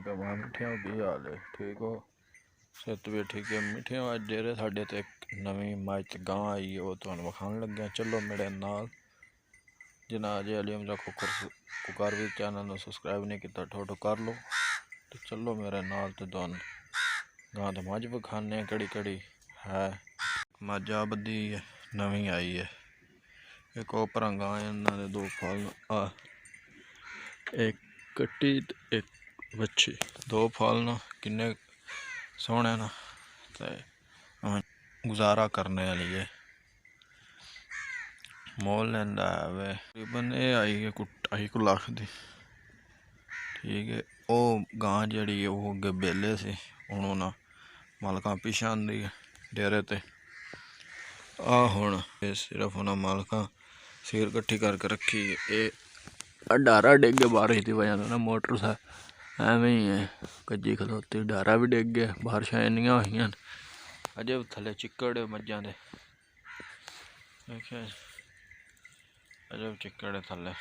है वहाँ मिठिया की हाल है ठीक हो सित भी ठीक है मिठिया अज डेरे साढ़े तो एक नवी मच गां आई है वो तुहानू विखाण लग्या चलो मेरे नाल जिन्हें अजे अली हमजा कोकारवी चैनल सबसक्राइब नहीं किया ठोठो कर लो तो चलो मेरे नाल तो तुहानू गां तो मझ विखाने कड़ी कड़ी है मझ आ बधी है नवी आई है एक ओपरा गां इन्होंने दो फल एक कट्टी एक बच्ची दो फल ना किन्ने सोहने ना ते गुजारा करने वाली है मोल लेंदा है वे तकरीबन ये आई है 2.5 लाख दी ठीक है वो गां जड़ी है वो अगे बेले से हुण ना मालकां पिछे आंदी है डेरे ते आ हुण सिर्फ उन्हां मालकां सिर कट्ठी करके रखी है ये डारा डिग गया बारिश की वजह ना मोटर सा एवं ही है कज्जी खलोती डारा भी डिग गया बारिशां इन्नियां होईयां अजे थले चिक्कड़ मज्जां दे देखिया अजे चिक्कड़ थले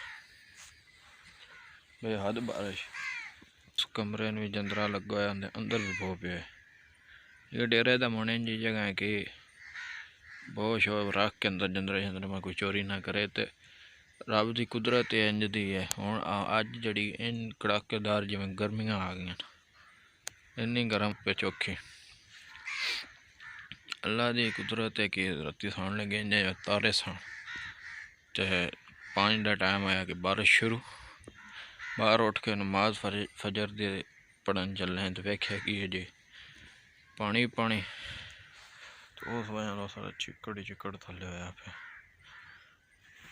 बेहद बारिश उस कमरे में जंदरा लगा होया अंदर भी बो पे ये डेरे दा मोने जी जगह है कि बहुत शोर रख के अंदर जंदरे में कोई चोरी ना करे तो रब की कुदरत इंज दी है हुण अज जड़ी इन कड़ाकेदार जिवें गर्मियां आ गई इन्नी गर्म पे चौखी अल्लाह की कुदरत है कि राती सौण लगे इंज तारे सन चाहे 5 का टाइम आया कि बारिश शुरू बाहर उठ के नमाज फजर दे पढ़न चले तो वेख्या कि जी पानी पानी तो उस वजह सारा चिकड़ चिकड़ थले होया पे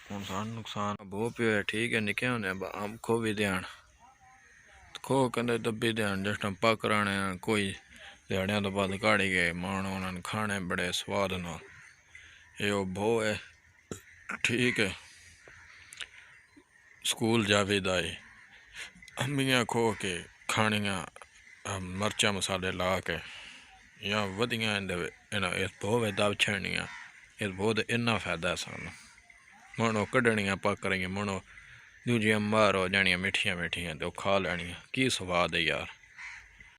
हुण सानू नुकसान बहुत पे ठीक है निके होने आम खो भी देन खो कहते दब्बी देन जिस टाइम पक राने कोई दिहाड़ियां तो बाद काढ़ी गए मान उन्होंने खाने बड़े स्वाद नाल ये भो है ठीक है स्कूल जावेदा है अम्बियां खो के खानियां मरचा मसाले ला के या वधिया इस भो दब छड़नियां इस भो इन्ना फायदा है सानू मनो कड्ढनियां पक रही मनो दूजियां बाहर हो जानियां मिठियां मिठियां तो खा लैनियां की स्वाद है यार